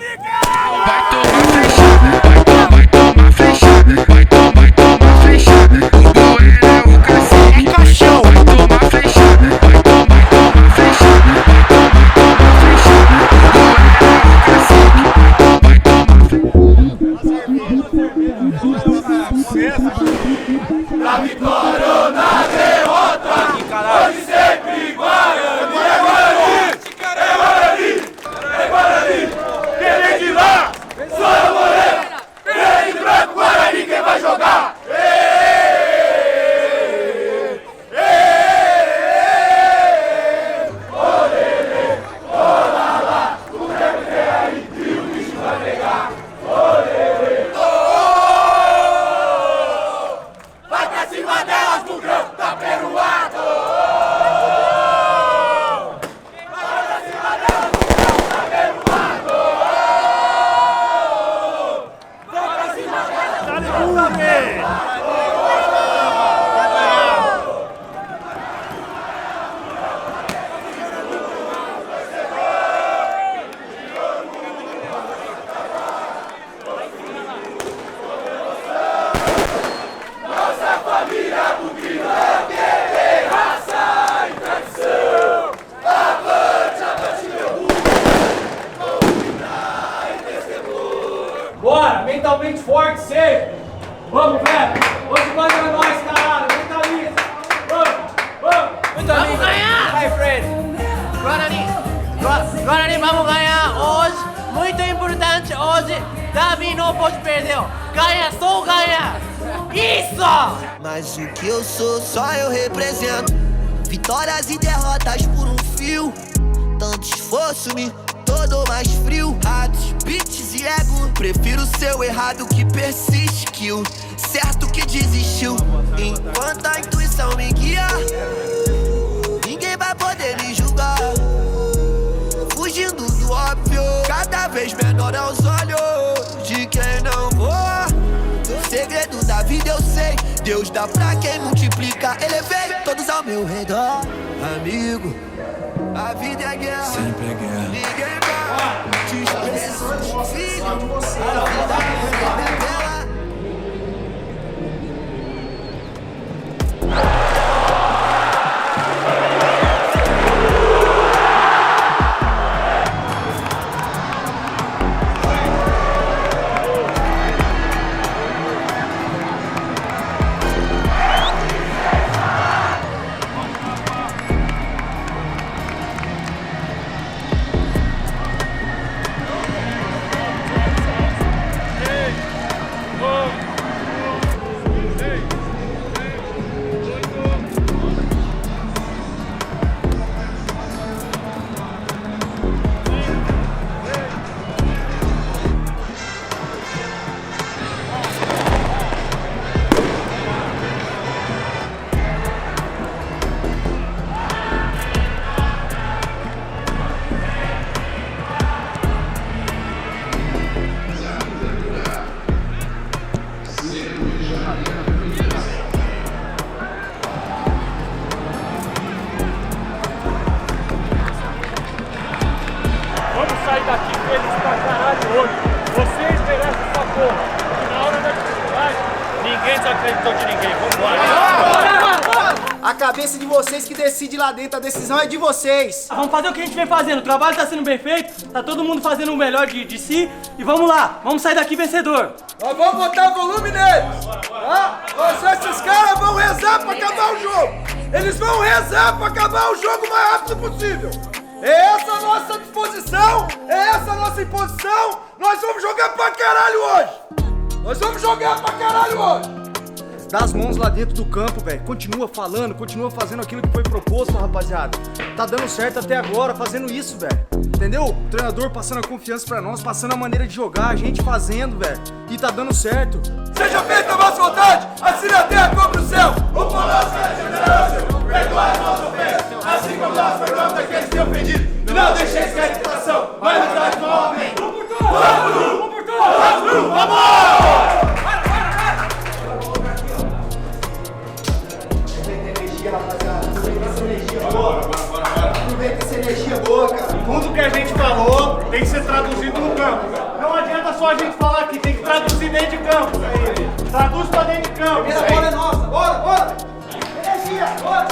Vai tomar flechada, vai tomar flechada, vai tomar flechada. O Boeira é o cacique, é caixão. Vai tomar flechada, vai tomar flechada, vai tomar flechada. O Boeira é o cacique, vai tomar. Na vitória ou na derrota, hoje sempre Guarani, é Guarani, é Guarani, é Guarani. Quem vem de lá, sou eu Morena, vem de branco, Guarani, quem vai jogar? Bora, mentalmente forte sempre! Vamos, velho! Hoje vai pra nós, caralho! Mentaliza! Vamos! Vamos ganhar! My friend! Guarani, vamos ganhar hoje! Muito importante hoje! Davi não pode perder! Ganha, só ganha! Isso! Mas o que eu sou, só eu represento. Vitórias e derrotas por um fio. Tanto esforço me tornou mais frio. Ratos, beats e ego. Prefiro ser o errado que persiste que o certo que desistiu. Enquanto a intuição me guia, ninguém vai poder me julgar. Fugindo do óbvio, cada vez menor aos olhos de quem não voa. O segredo da vida eu sei, Deus dá pra quem multiplica. Elevei todos ao meu redor, amigo. A vida é guerra, Sempre é guerra. ninguém vai te esquecer, filho. A vida é bela. Vamos sair daqui felizes pra caralho hoje! Vocês merecem essa porra! E na hora da dificuldade, ninguém desacreditou de ninguém! Vambora! A cabeça de vocês que decide lá dentro, a decisão é de vocês. Vamos fazer o que a gente vem fazendo, o trabalho tá sendo bem feito, tá todo mundo fazendo o melhor de si e vamos lá, vamos sair daqui vencedor! Nós vamos botar volume neles! Tá? Esses caras vão rezar pra acabar o jogo! Eles vão rezar pra acabar o jogo o mais rápido possível! É essa a nossa disposição, é essa a nossa imposição. Nós vamos jogar pra caralho hoje. Nós vamos jogar pra caralho hoje. Dá as mãos lá dentro do campo, velho. Continua falando, continua fazendo aquilo que foi proposto, rapaziada. Tá dando certo até agora, fazendo isso, velho. Entendeu? O treinador passando a confiança pra nós, passando a maneira de jogar, a gente fazendo, velho. E tá dando certo. Seja feita a vossa vontade, assim na terra como no céu. O pão nosso é generoso, perdoai as nossas ofensas, assim como nós perdoamos daqueles que têm ofendido. Não deixeis cair em tentação, mas nos dai do mal. Amém. Vamos por todos! Vamos por todos! Vamos! Aproveita essa energia boa, cara. Tudo que a gente falou tem que ser traduzido traduzido no campo, velho. Não adianta só a gente falar aqui, tem que traduzir dentro de campo, velho. Traduz pra dentro de campo. Primeira bola é nossa, bora, bora! Energia, bora!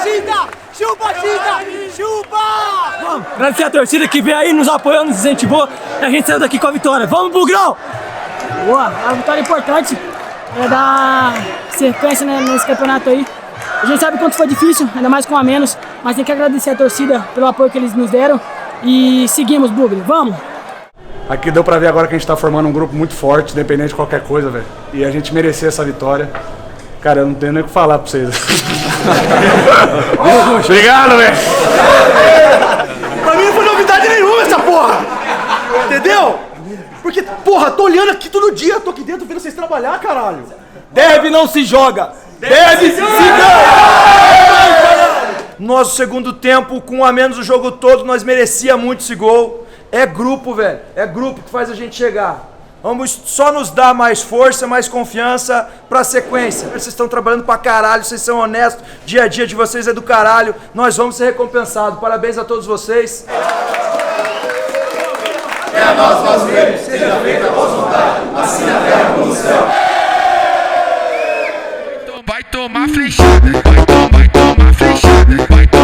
Chita! Chupa, Chita! Chupa! Vamos, agradecer a torcida que veio aí, nos apoiou, nos incentivou. E a gente saiu daqui com a vitória. Vamos, Bugrão! Boa, a vitória é importante. É dar sequência, né, nesse campeonato aí. A gente sabe quanto foi difícil, ainda mais com a menos. Mas tem que agradecer a torcida pelo apoio que eles nos deram. E seguimos, Bugre. Vamos! Aqui deu pra ver agora que a gente tá formando um grupo muito forte, independente de qualquer coisa, velho. E a gente merecia essa vitória. Cara, eu não tenho nem o que falar pra vocês. Obrigado, velho. Pra mim não foi novidade nenhuma essa porra! Entendeu? Porque, porra, tô olhando aqui todo dia, tô aqui dentro vendo vocês trabalhar, caralho. Derby não se joga, derby se ganha! Nosso segundo tempo, com um a menos o jogo todo, nós merecia muito esse gol. É grupo, velho, é grupo que faz a gente chegar. Vamos só nos dar mais força, mais confiança pra sequência. Vocês estão trabalhando pra caralho, vocês são honestos, dia a dia de vocês é do caralho. Nós vamos ser recompensados. Parabéns a todos vocês. É a nós brasileiros, seja feita a vossa vontade, assim na terra como no céu. Vai tomar flechada, vai tomar flechada, vai tomar